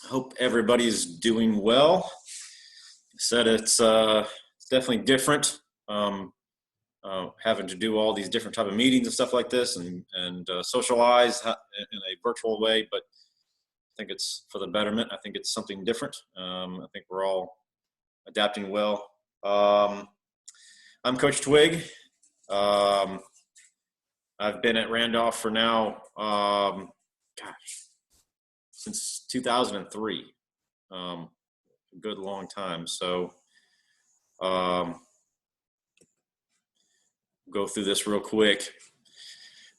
Hope everybody's doing well. Said it's definitely different. Having to do all these different type of meetings and stuff like this, and socialize in a virtual way. But I think it's for the betterment. I think it's something different. I think we're all adapting well. I'm Coach Twig. Um, I've been at Randolph for now, since 2003. A good long time. So go through this real quick.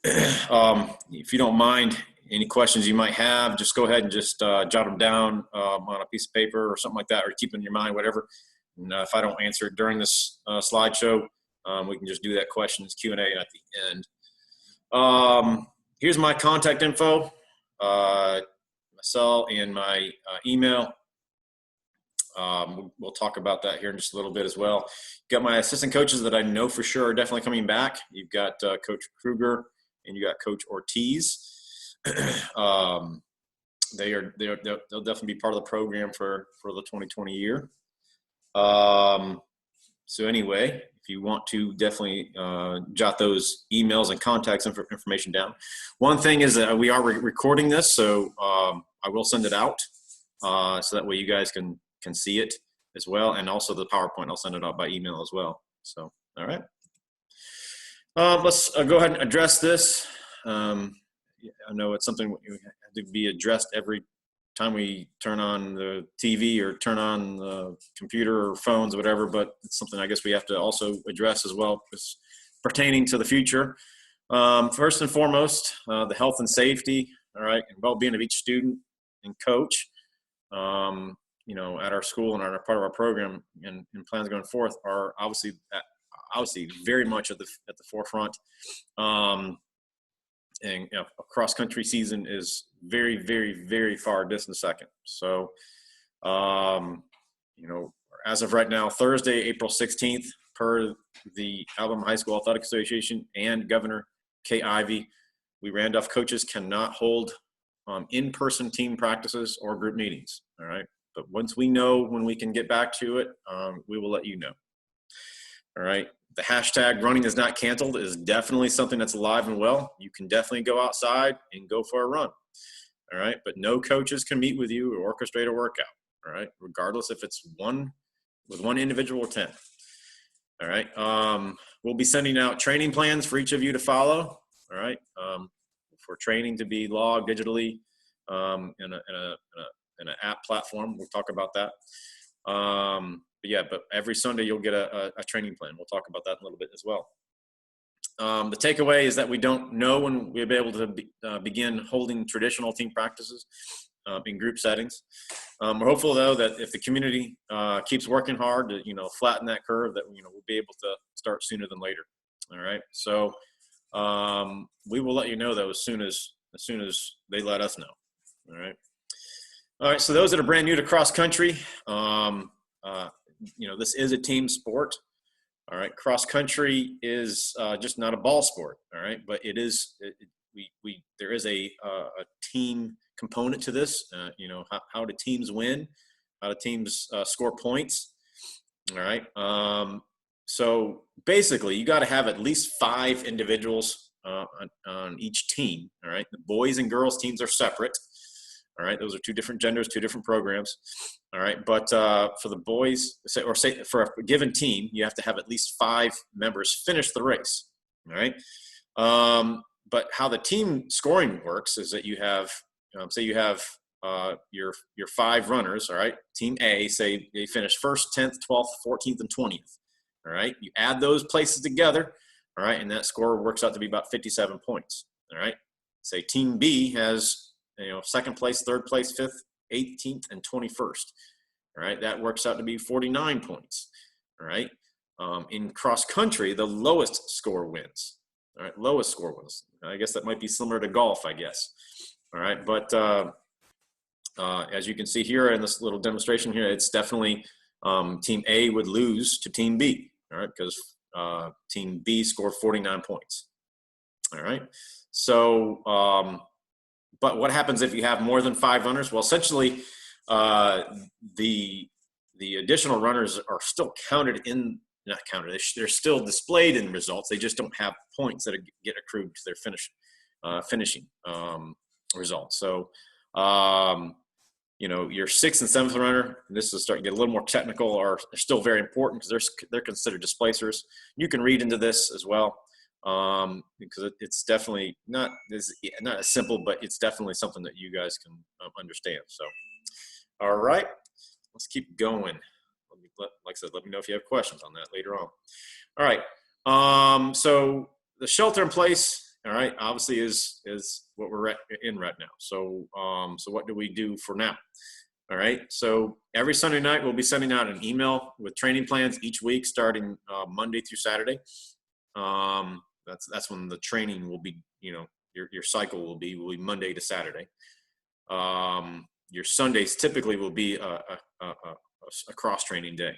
If you don't mind, any questions you might have, just go ahead and just jot them down on a piece of paper or something like that, or keep in your mind, whatever. And if I don't answer it during this slideshow, we can just do that questions Q&A at the end. Here's my contact info, my cell and my email. We'll talk about that here in just a little bit as well. Got my assistant coaches that I know for sure are definitely coming back. You've got Coach Kruger and you got Coach Ortiz. They'll definitely be part of the program for the 2020 year. So anyway, if you want to definitely jot those emails and contacts information down. One thing is that we are recording this, so I will send it out so that way you guys can see it as well, and also the PowerPoint I'll send it out by email as well. So all right, let's go ahead and address this. I know it's something that had to be addressed every time we turn on the TV or turn on the computer or phones or whatever, but it's something I guess we have to also address as well. It's pertaining to the future. First and foremost, the health and safety, all right, and well-being of each student and coach. At our school and are part of our program and plans going forth are obviously very much at the forefront. And a cross-country season is very, very, very far distant second. So, as of right now, Thursday, April 16th, per the Alabama High School Athletic Association and Governor Kay Ivey, we Randolph coaches cannot hold in-person team practices or group meetings. All right. But once we know when we can get back to it, we will let you know. All right. The hashtag running is not canceled is definitely something that's alive and well. You can definitely go outside and go for a run. All right. But no coaches can meet with you or orchestrate a workout. All right. Regardless if it's with one individual or 10. All right. We'll be sending out training plans for each of you to follow. All right. For training to be logged digitally in an app platform. We'll talk about that. But every Sunday you'll get a training plan. We'll talk about that in a little bit as well. The takeaway is that we don't know when we'll be able to begin holding traditional team practices in group settings. We're hopeful though that if the community keeps working hard to flatten that curve, that we'll be able to start sooner than later. All right. So we will let you know though as soon as they let us know. All right. All right, so those that are brand new to cross country, this is a team sport. All right, cross country is just not a ball sport. All right, but it is. There is a team component to this. How do teams win? How do teams score points? All right. So basically, you got to have at least 5 individuals on each team. All right, the boys and girls teams are separate. All right, those are 2 different genders, 2 different programs. All right, but for the boys, say for a given team, you have to have at least 5 members finish the race. All right, but how the team scoring works is that you have, say you have your 5 runners. All right, Team A, say they finish 1st, 10th, 12th, 14th, and 20th. All right, you add those places together. All right, and that score works out to be about 57 points. All right, say Team B has 2nd place, 3rd place, 5th, 18th, and 21st. All right, that works out to be 49 points. All right, in cross country, the lowest score wins. All right, lowest score wins. I guess that might be similar to golf, I guess. All right, but as you can see here in this little demonstration here, it's definitely Team A would lose to Team B. All right, because Team B scored 49 points. All right, so. But what happens if you have more than 5 runners? Well, essentially, uh, the additional runners are still counted in, not counted, they're still displayed in results. They just don't have points that get accrued to their finishing results. So, your 6th and 7th runner, this is starting to get a little more technical, are still very important because they're considered displacers. You can read into this as well, because it's definitely not as simple, but it's definitely something that you guys can understand. So, all right, let's keep going. Like I said, let me know if you have questions on that later on. All right, so the shelter in place, all right, obviously is what we're in right now. So, so what do we do for now? All right, so every Sunday night we'll be sending out an email with training plans each week, starting Monday through Saturday. That's when the training will be. Your cycle will be Monday to Saturday. Your Sundays typically will be a cross training day.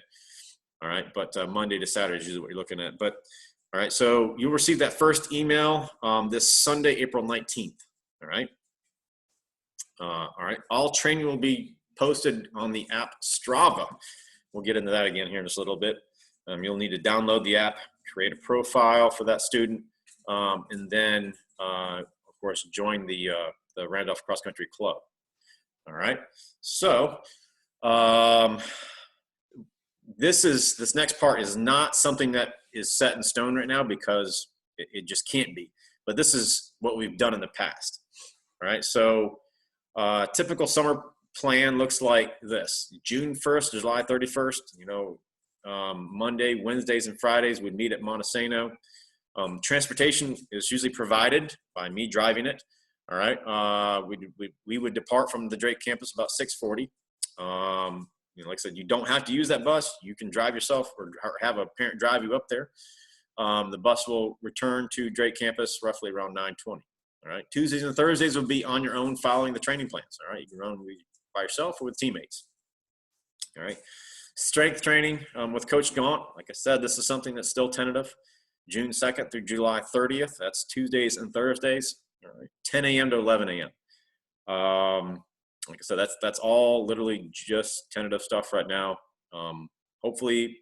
All right, but Monday to Saturday is usually what you're looking at. But all right, so you'll receive that first email this Sunday, April 19th. All right. All right. All training will be posted on the app Strava. We'll get into that again here in just a little bit. You'll need to download the app, create a profile for that student, and then, of course, join the Randolph Cross Country Club. All right. So this next part is not something that is set in stone right now because it just can't be. But this is what we've done in the past. All right. So typical summer plan looks like this: June 1st to July 31st. Monday, Wednesdays, and Fridays we'd meet at Montesano. Transportation is usually provided by me driving it. All right. We would depart from the Drake campus about 6:40. Like I said, you don't have to use that bus. You can drive yourself or have a parent drive you up there. The bus will return to Drake campus roughly around 9:20. All right. Tuesdays and Thursdays will be on your own following the training plans. All right. You can run by yourself or with teammates. All right. Strength training with Coach Gaunt. Like I said, this is something that's still tentative. June 2nd through July 30th. That's Tuesdays and Thursdays. All right. 10 a.m. to 11 a.m. Like I said, that's all literally just tentative stuff right now. Hopefully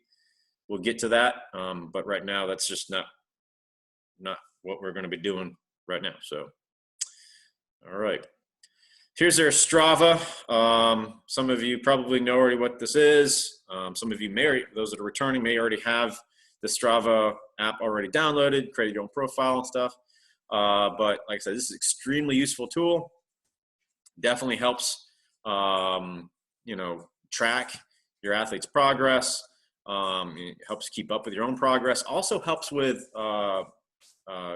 we'll get to that. But right now that's just not what we're going to be doing right now. So, all right. Here's their Strava. Some of you probably know already what this is. Some of you those that are returning may already have the Strava app already downloaded, created your own profile and stuff. But like I said, this is an extremely useful tool. Definitely helps, track your athlete's progress. It helps keep up with your own progress. Also helps with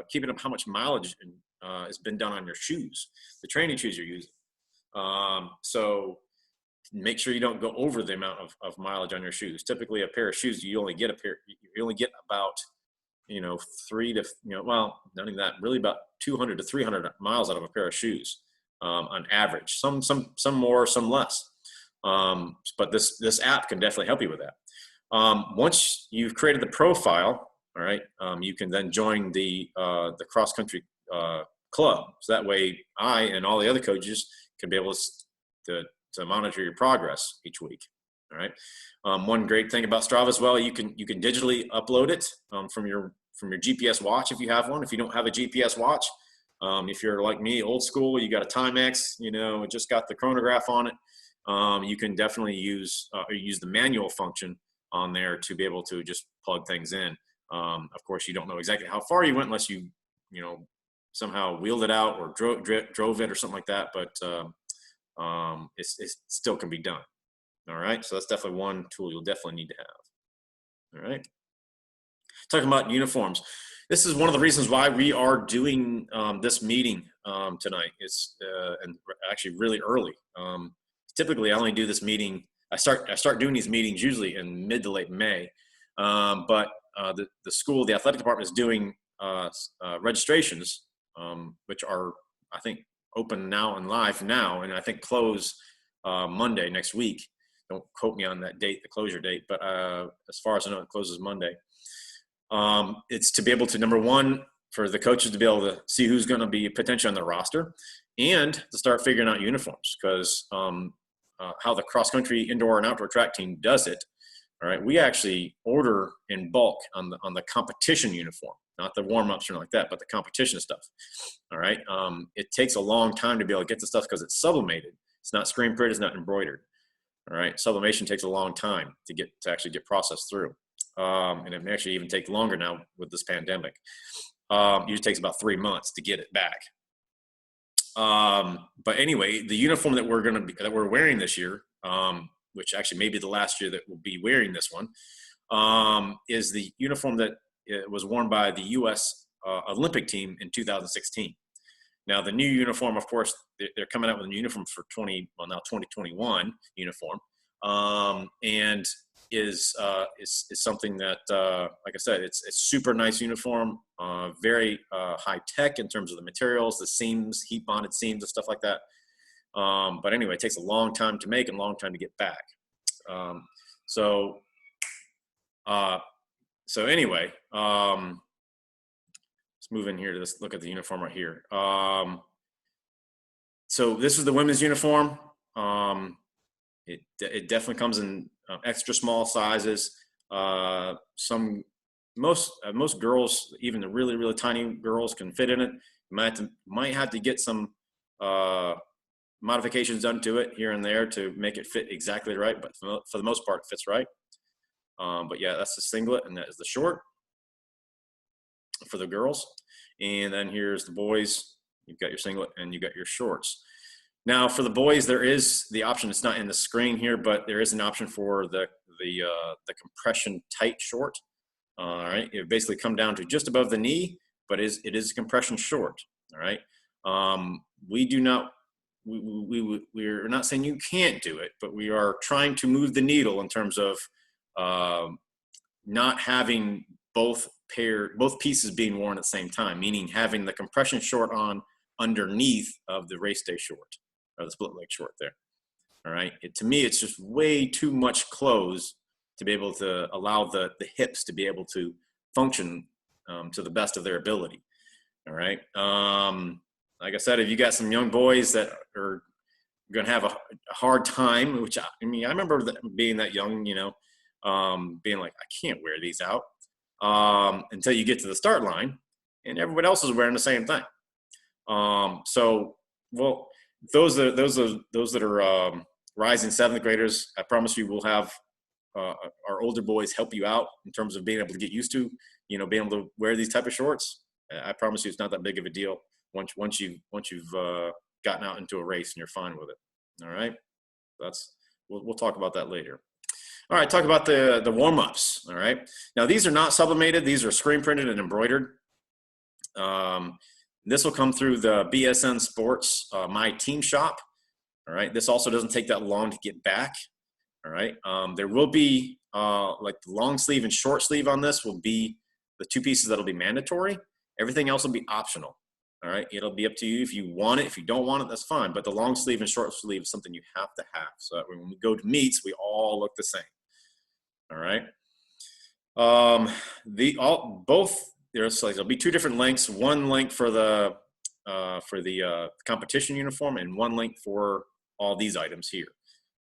keeping up how much mileage has been done on your shoes, the training shoes you're using. So make sure you don't go over the amount of mileage on your shoes. Typically, a pair of shoes, you only get about 3 to not even that, really about 200 to 300 miles out of a pair of shoes. On average, some more, some less. But this app can definitely help you with that. Once you've created the profile, all right, you can then join the cross country club. So that way, I and all the other coaches can be able to monitor your progress each week. All right. One great thing about Strava as well, you can digitally upload it from your GPS watch if you have one. If you don't have a GPS watch. If you're like me, old school, you got a Timex, it just got the chronograph on it. You can definitely use the manual function on there to be able to just plug things in. Of course, you don't know exactly how far you went unless you somehow wheeled it out or drove it or something like that. But it still can be done. All right. So that's definitely one tool you'll definitely need to have. All right. Talking about uniforms. This is one of the reasons why we are doing this meeting tonight. It's and actually really early. Typically, I only do this meeting. I start doing these meetings usually in mid to late May. But the school, the athletic department, is doing registrations, which are, I think, open now and live now, and I think close Monday next week. Don't quote me on that date, the closure date, but as far as I know, it closes Monday. It's to be able to, number one, for the coaches to be able to see who's going to be potentially on the roster and to start figuring out uniforms because how the cross country indoor and outdoor track team does it. All right, we actually order in bulk on the competition uniform, not the warm-ups or anything like that, but the competition stuff. All right, it takes a long time to be able to get the stuff because it's sublimated. It's not screen printed, it's not embroidered. All right, sublimation takes a long time to actually get processed through, and it may actually even take longer now with this pandemic. Usually takes about 3 months to get it back. But anyway, the uniform that we're wearing this year, which actually may be the last year that we'll be wearing this one, is the uniform that was worn by the U.S. Olympic team in 2016. Now, the new uniform, of course, they're coming out with a new uniform for 2021 uniform, and is something that, like I said, it's super nice uniform, very high tech in terms of the materials, the seams, heat bonded seams and stuff like that. But anyway, it takes a long time to make and a long time to get back. So anyway, let's move in here to this, look at the uniform right here. So this is the women's uniform. It definitely comes in extra small sizes. Most girls, even the really, really tiny girls, can fit in it. You might have to get some modifications done to it here and there to make it fit exactly right, but for the most part, it fits right. But yeah, that's the singlet, and that is the short for the girls. And then here's the boys. You've got your singlet and you got your shorts. Now for the boys, there is the option. It's not in the screen here, but there is an option for the compression tight short. All right, it basically come down to just above the knee, but it is compression short. All right, we're not saying you can't do it, but we are trying to move the needle in terms of not having both pieces being worn at the same time, meaning having the compression short on underneath of the race day short or the split leg short there. All right, to me, it's just way too much clothes to be able to allow the hips to be able to function to the best of their ability. All right. Like I said, if you got some young boys that are going to have a hard time, which I remember being that young, being like, I can't wear these out until you get to the start line and everyone else is wearing the same thing. Those that are rising seventh graders, I promise you, we'll have our older boys help you out in terms of being able to get used to, being able to wear these type of shorts. I promise you, it's not that big of a deal once you've gotten out into a race and you're fine with it. All right, we'll talk about that later. All right, talk about the warm-ups. All right, now these are not sublimated; these are screen printed and embroidered. This will come through the BSN Sports My Team Shop. All right, this also doesn't take that long to get back. All right, there will be like the long sleeve and short sleeve on this will be the two pieces that'll be mandatory. Everything else will be optional. All right, it'll be up to you if you want it. If you don't want it, that's fine. But the long sleeve and short sleeve is something you have to have, so that when we go to meets, we all look the same. All right. There'll be two different lengths. One length for the competition uniform, and one length for all these items here.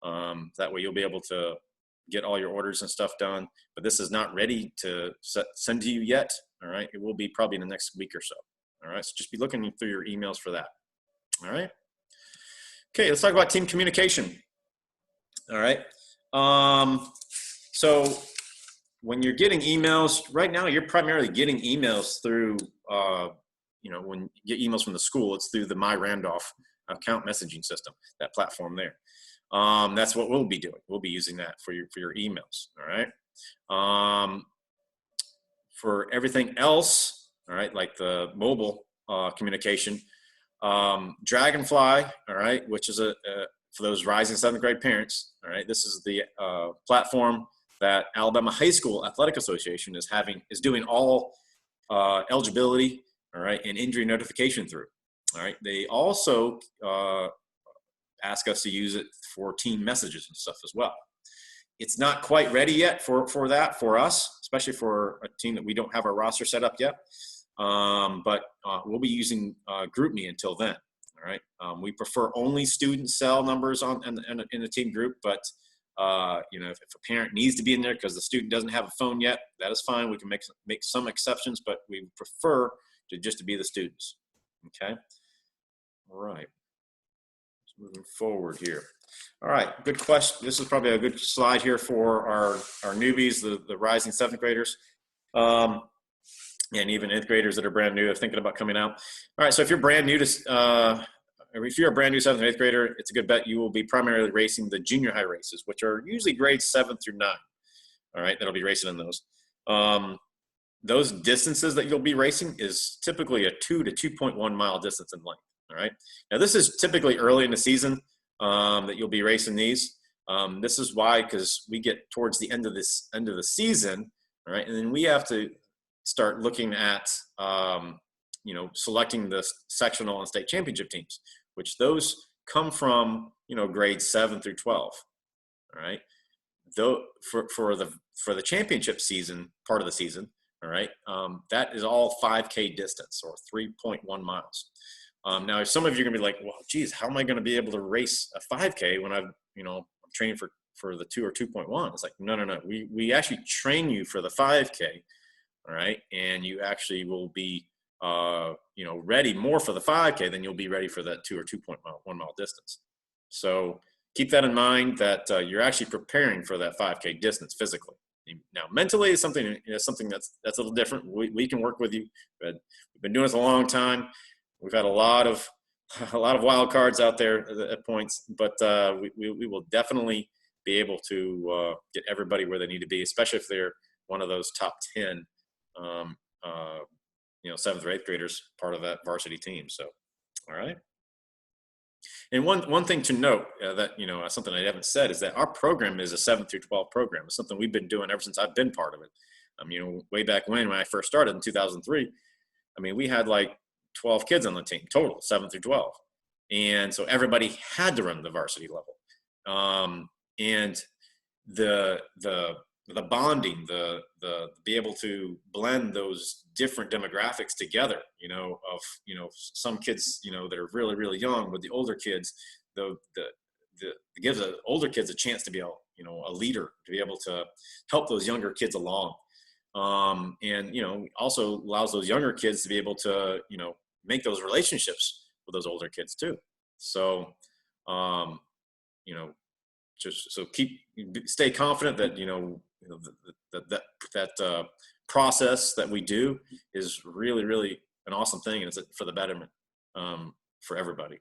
That way you'll be able to get all your orders and stuff done. But this is not ready to send to you yet. All right, it will be probably in the next week or so. All right, so just be looking through your emails for that. All right. Okay, let's talk about team communication. All right. So when you're getting emails, right now you're primarily getting emails through, when you get emails from the school, it's through the My Randolph account messaging system, that platform there. That's what we'll be doing. We'll be using that for your emails. All right. For everything else, all right, like the mobile communication, Dragonfly, all right, which is for those rising seventh grade parents, all right, this is the platform that Alabama High School Athletic Association is doing all eligibility, all right, and injury notification through. All right, they also ask us to use it for team messages and stuff as well. It's not quite ready yet for us, especially for a team that we don't have our roster set up yet. But we'll be using GroupMe until then. All right. We prefer only student cell numbers in the team group, but if a parent needs to be in there because the student doesn't have a phone yet, that is fine. We can make some exceptions, but we prefer to be the students. Okay. All right. Moving forward here. All right, good question. This is probably a good slide here for our newbies, the rising seventh graders, and even eighth graders that are brand new, thinking about coming out. All right, so if you're brand new if you're a brand new seventh and eighth grader, it's a good bet you will be primarily racing the junior high races, which are usually grades 7 through 9. All right, that'll be racing in those. Those distances that you'll be racing is typically a 2 to 2.1 mile distance in length. All right. Now this is typically early in the season that you'll be racing these. This is why, because we get towards the end of the season, all right, and then we have to start looking at selecting the sectional and state championship teams, which those come from grades 7 through 12. All right. Though for the championship season, part of the season, all right, that is all 5K distance or 3.1 miles. Now, some of you are gonna be like, well, geez, how am I gonna be able to race a 5K when I'm training for the 2 or 2.1? It's like, no. We actually train you for the 5K, all right, and you actually will be, ready more for the 5K than you'll be ready for that 2 or 2.1 mile distance. So keep that in mind that you're actually preparing for that 5K distance physically. Now, mentally is something that's a little different. We can work with you. But we've been doing this a long time. We've had a lot of wild cards out there at points, but we will definitely be able to get everybody where they need to be, especially if they're one of those top 10, seventh or eighth graders, part of that varsity team. So, all right. And one thing to note that something I haven't said is that our program is a 7 through 12 program. It's something we've been doing ever since I've been part of it. Way back when I first started in 2003, we had like 12 kids on the team total, 7 through 12. And so everybody had to run the varsity level. And the bonding, the be able to blend those different demographics together, some kids, that are really, really young with the older kids, it gives the older kids a chance to be a leader, to be able to help those younger kids along. And also allows those younger kids to be able to make those relationships with those older kids too. So just stay confident that that process that we do is really, really an awesome thing, and it's for the betterment for everybody.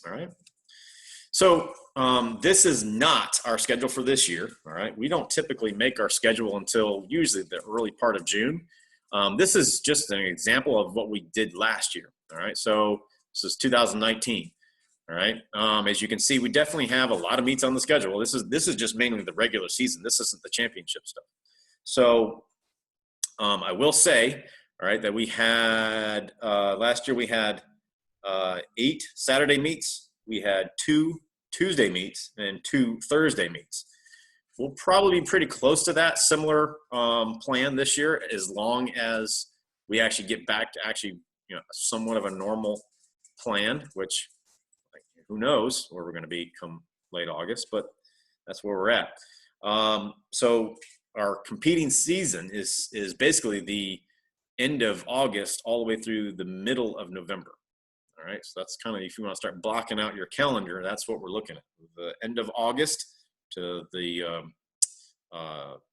All right. So this is not our schedule for this year. All right. We don't typically make our schedule until usually the early part of June. This is just an example of what we did last year. All right. So this is 2019. All right. As you can see, we definitely have a lot of meets on the schedule. This is just mainly the regular season. This isn't the championship stuff. So I will say, all right, that we had last year we had 8 Saturday meets. We had 2 Tuesday meets and 2 Thursday meets. We'll probably be pretty close to that similar plan this year, as long as we actually get back to somewhat of a normal plan, which who knows where we're going to be come late August, but that's where we're at. So our competing season is basically the end of August all the way through the middle of November. All right, so that's kind of, if you want to start blocking out your calendar, that's what we're looking at. The end of August to the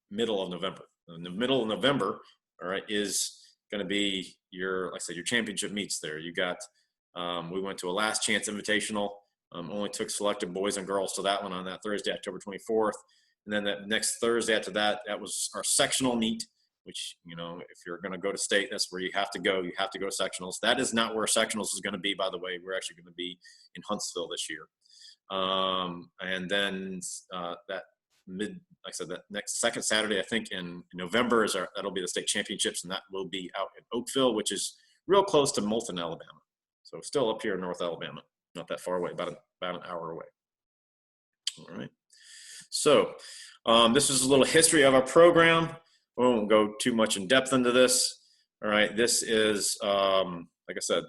middle of November. In the middle of November, all right, is going to be your championship meets there. You got, we went to a last chance invitational. Only took selected boys and girls to that one on that Thursday, October 24th. And then that next Thursday after that, that was our sectional meet, which, if you're going to go to state, that's where you have to go. You have to go to sectionals. That is not where sectionals is going to be, by the way. We're actually going to be in Huntsville this year. And then that next second Saturday, I think in November, that'll be the state championships, and that will be out in Oakville, which is real close to Moulton, Alabama. So still up here in North Alabama, not that far away, about an hour away. All right. So this is a little history of our program. We won't go too much in depth into this. All right. This is, like I said,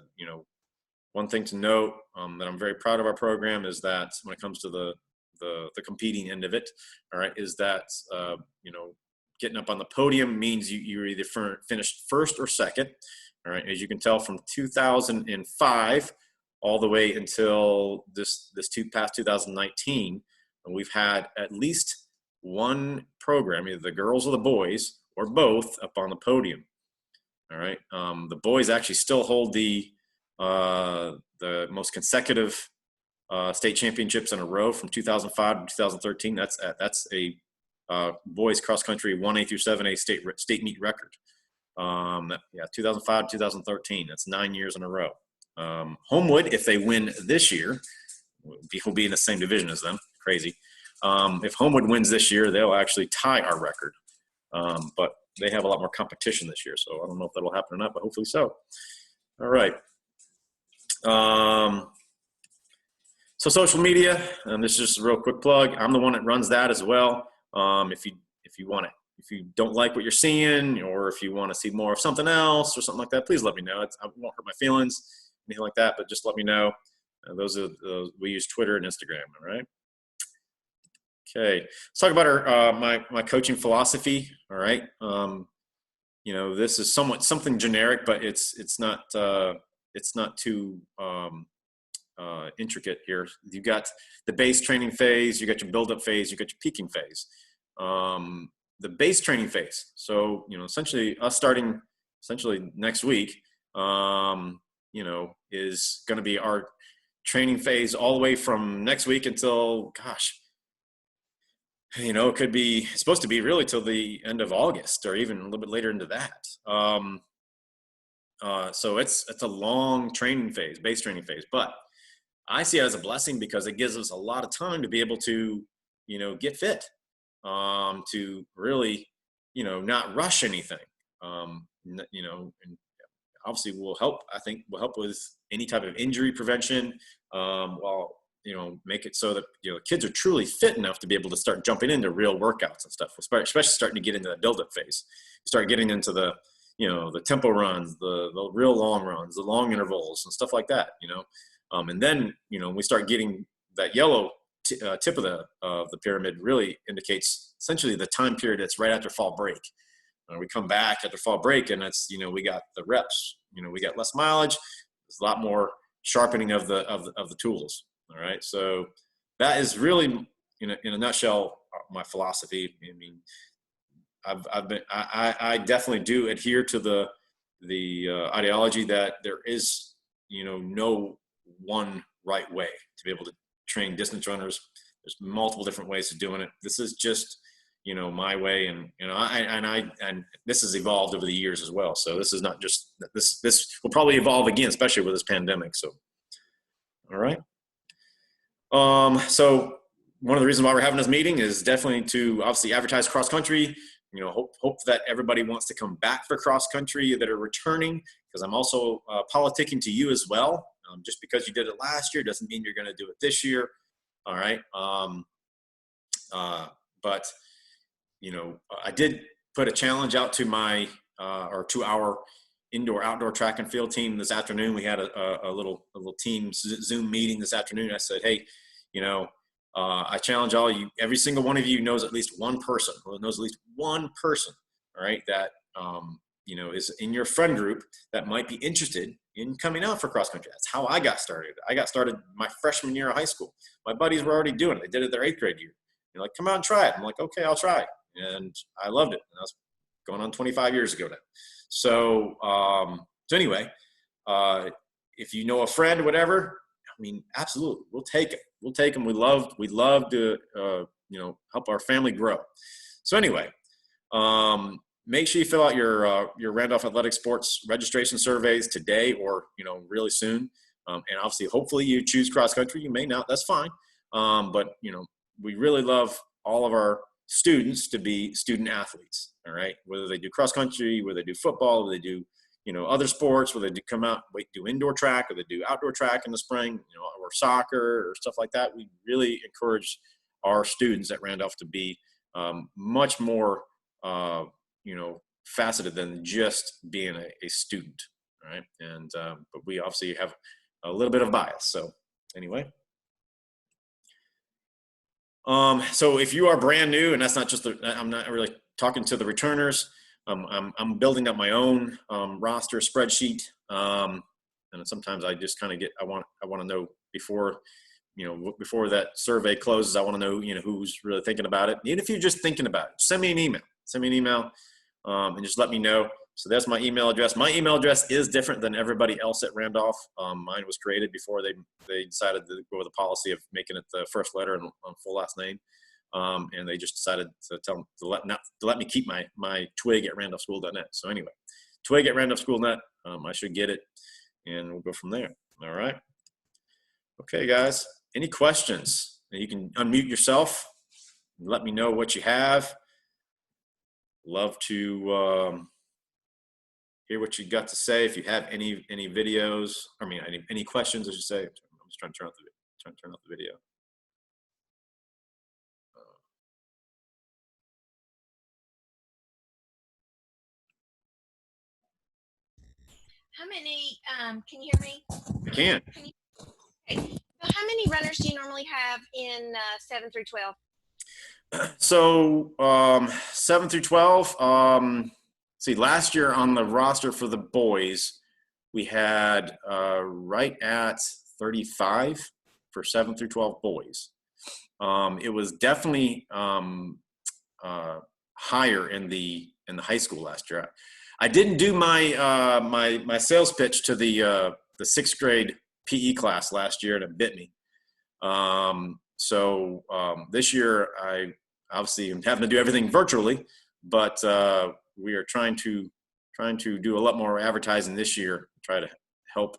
one thing to note that I'm very proud of our program is that when it comes to the competing end of it, all right, is that you know, getting up on the podium means you're either finished first or second. All right, as you can tell from 2005 all the way until this past 2019, we've had at least one program, either the girls or the boys or both, up on the podium. All right, the boys actually still hold the most consecutive state championships in a row from 2005 to 2013. That's a boys cross country 1A through 7A state meet record. Yeah, 2005, 2013. That's 9 years in a row. Homewood, if they win this year, will be in the same division as them. Crazy. If Homewood wins this year, they'll actually tie our record. But they have a lot more competition this year, so I don't know if that'll happen or not, but hopefully so. All right. So social media, and this is just a real quick plug. I'm the one that runs that as well. If you want it, if you don't like what you're seeing, or if you want to see more of something else or something like that, please let me know. I won't hurt my feelings, anything like that, but just let me know. We use Twitter and Instagram. All right. Okay. Let's talk about our my coaching philosophy. All right. You know, this is something generic, but it's not too intricate here. You got the base training phase, you got your build-up phase, you got your peaking phase. The base training phase. So, you know, essentially us starting next week, you know, is going to be our training phase all the way from next week until, gosh, you know, it's supposed to be really till the end of August or even a little bit later into that. So it's a long training phase, base training phase, but I see it as a blessing because it gives us a lot of time to be able to, you know, get fit, to really, you know, not rush anything, you know, and obviously I think will help with any type of injury prevention, while, you know, make it so that, you know, kids are truly fit enough to be able to start jumping into real workouts and stuff, especially starting to get into the build-up phase. You start getting into the, you know, the tempo runs, the real long runs, the long intervals and stuff like that, you know. And then, you know, we start getting that yellow tip of the pyramid really indicates essentially the time period that's right after fall break. We come back after fall break and it's, you know, we got the reps, you know, we got less mileage. There's a lot more sharpening of the tools. All right. So that is really, in a nutshell, my philosophy. I mean, I definitely do adhere to the ideology that there is, you know, no one right way to be able to train distance runners. There's multiple different ways of doing it. This is just, you know, my way, and, you know, and this has evolved over the years as well. So this is not just this will probably evolve again, especially with this pandemic. So, all right. So one of the reasons why we're having this meeting is definitely to obviously advertise cross country. You know, hope that everybody wants to come back for cross country that are returning, because I'm also politicking to you as well. Just because you did it last year doesn't mean you're going to do it this year. All right. But, you know, I did put a challenge out to my or to our indoor-outdoor track and field team this afternoon. We had a little team Zoom meeting this afternoon. I said, hey, you know, I challenge all you, every single one of you knows at least one person, all right, that, you know, is in your friend group that might be interested in coming out for cross country. That's how I got started. I got started my freshman year of high school. My buddies were already doing it. They did it their 8th grade year. They're like, come out and try it. I'm like, okay, I'll try. And I loved it. And I was going on 25 years ago now. So, so anyway, if you know a friend or whatever, I mean, absolutely, we'll take it. We'll take them. We love to, you know, help our family grow. So anyway, make sure you fill out your Randolph Athletic Sports registration surveys today, or, you know, really soon. And obviously, hopefully you choose cross country. You may not, that's fine. But, you know, we really love all of our students to be student athletes. All right. Whether they do cross country, whether they do football, whether they do, you know, other sports, whether they come out, do indoor track, or they do outdoor track in the spring, you know, or soccer or stuff like that. We really encourage our students at Randolph to be much more, you know, faceted than just being a student. All right. And, but we obviously have a little bit of bias. So anyway. So if you are brand new, and that's not just I'm not really talking to the returners. I'm building up my own roster spreadsheet, and sometimes I just kind of I want to know before that survey closes. I want to know who's really thinking about it. Even if you're just thinking about it, send me an email. And just let me know. So that's my email address. My email address is different than everybody else at Randolph. Mine was created before they decided to go with the policy of making it the first letter and full last name. And they just decided to let me keep my twig at randolphschool.net. So anyway, twig at randolphschool.net. I should get it, and we'll go from there. All right. Okay, guys. Any questions? You can unmute yourself and let me know what you have. Love to hear what you got to say. If you have any videos, any questions, I should say. I'm just trying to turn off the video. How many, can you hear me? I can. Okay. So how many runners do you normally have in 7 through 12? So 7 through 12, see, last year on the roster for the boys, we had right at 35 for 7 through 12 boys. It was definitely higher in the high school last year. I didn't do my my sales pitch to the 6th grade PE class last year, and it bit me. So this year, I obviously am having to do everything virtually, but we are trying to do a lot more advertising this year, try to help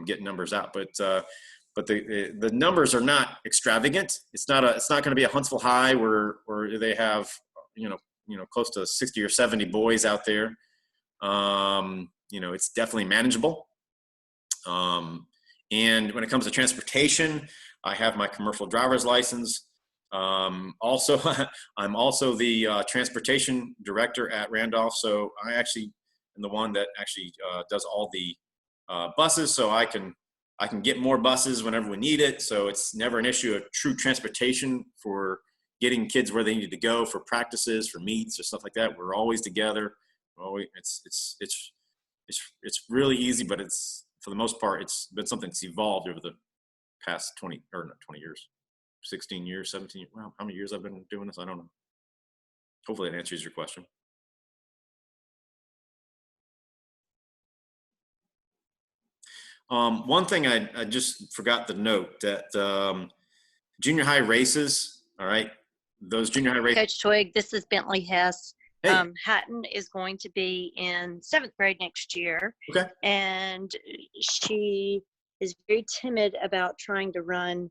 get numbers out. But the numbers are not extravagant. It's not going to be a Huntsville High where they have close to 60 or 70 boys out there. It's definitely manageable. And when it comes to transportation, I have my commercial driver's license. Also, I'm also the transportation director at Randolph. So I actually am the one that actually does all the buses. So I can get more buses whenever we need it. So it's never an issue of true transportation for getting kids where they need to go for practices, for meets or stuff like that. We're always together. It's really easy, but it's, for the most part, it's been something that's evolved over the past 20 years, 16 years, 17 years. Well, how many years I've been doing this? I don't know. Hopefully that answers your question. One thing I just forgot to note that junior high races, all right, those junior high races. Coach Twig, this is Bentley Hess. Hey. Hatton is going to be in 7th grade next year. Okay. And she is very timid about trying to run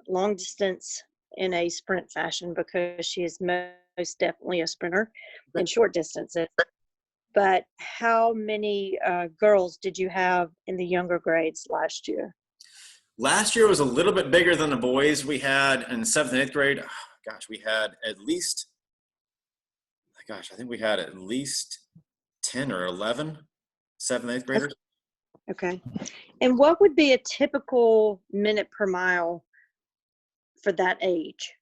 long distance in a sprint fashion because she is most definitely a sprinter in short distances. But how many girls did you have in the younger grades last year? Last year was a little bit bigger than the boys. We had in 7th and 8th grade, we had at least, I think we had at least 10 or 11 7th and 8th graders. Okay. And what would be a typical minute per mile for that age?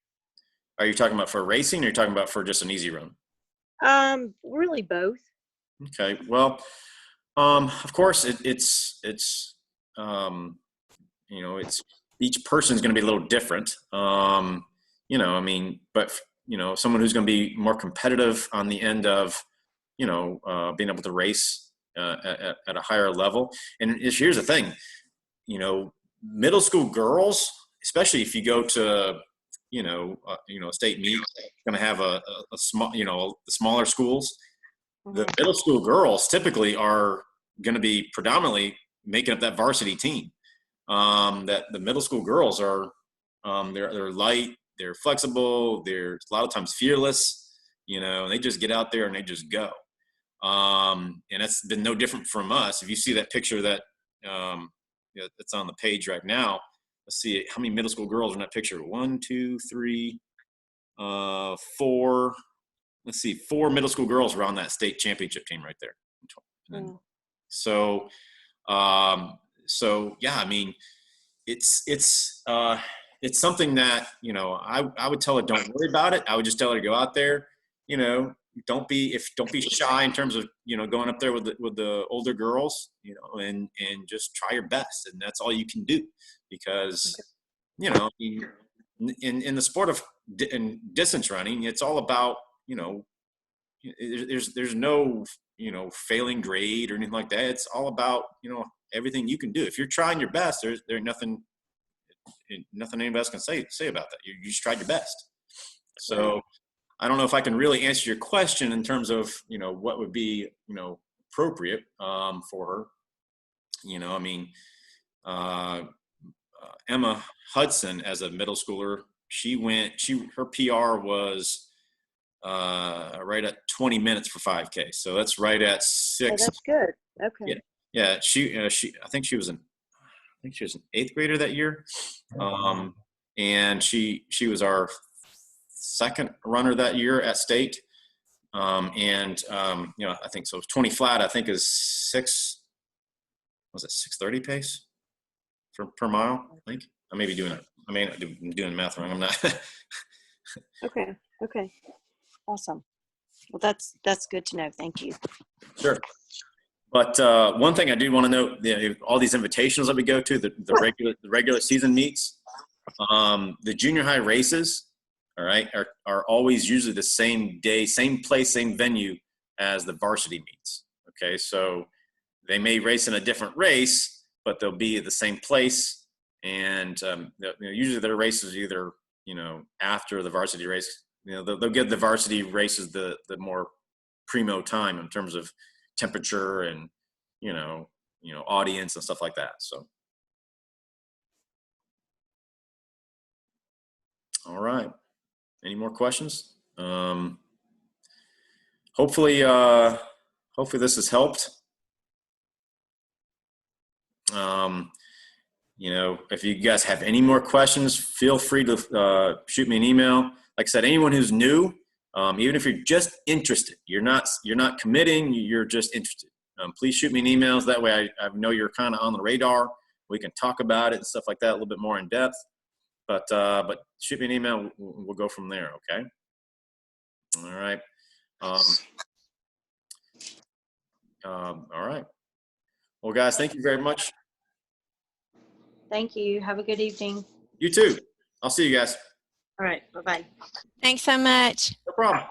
Are you talking about for racing, or are you talking about for just an easy run? Really both. Okay. Well, of course it's each person is going to be a little different. But someone who's going to be more competitive on the end of, being able to race at a higher level. And here's the thing, middle school girls, especially if you go to, a state meet, going to have a small, the smaller schools. The middle school girls typically are going to be predominantly making up that varsity team. That the middle school girls are, they're light, they're flexible, they're a lot of times fearless, and they just get out there and they just go. And that's been no different from us. If you see that picture that that's on the page right now, let's see how many middle school girls are in that picture. 1, 2, 3, 4. Let's see, 4 middle school girls were on that state championship team right there. So so yeah, I mean, it's something that, you know, I would tell her, don't worry about it. I would just tell her to go out there, you know, don't be shy in terms of, you know, going up there with the older girls, you know, and just try your best. And that's all you can do, because, you know, in the sport of in distance running, it's all about, you know, there's no, you know, failing grade or anything like that. It's all about, you know, everything you can do. If you're trying your best, there's nothing anybody else can say about that. You just tried your best. So I don't know if I can really answer your question in terms of, you know, what would be, you know, appropriate for her. You know, I mean, Emma Hudson, as a middle schooler, her PR was right at 20 minutes for 5K. So that's right at 6. Oh, that's good. Okay. Yeah. I think she was an 8th grader that year. And she was our second runner that year at state. You know, I think so. 20 flat, I think, is 6:30 pace per mile, I think. I may not be doing the math wrong. I'm not. Okay. Awesome. Well, that's good to know. Thank you. Sure. But one thing I do want to note, you know, all these invitations that we go to, the regular season meets, the junior high races, all right, are always usually the same day, same place, same venue as the varsity meets. Okay, so they may race in a different race, but they'll be at the same place. And you know, usually their races either, you know, after the varsity race, you know, they'll give the varsity races the more primo time in terms of temperature and, you know, audience and stuff like that. So, all right. Any more questions? Hopefully this has helped. You know, if you guys have any more questions, feel free to shoot me an email. Like I said, anyone who's new, even if you're just interested, you're not committing, you're just interested. Please shoot me an email. That way I know you're kind of on the radar. We can talk about it and stuff like that a little bit more in depth. But shoot me an email. We'll go from there. Okay. All right. All right. Well, guys, thank you very much. Thank you. Have a good evening. You too. I'll see you guys. All right. Bye-bye. Thanks so much. No problem.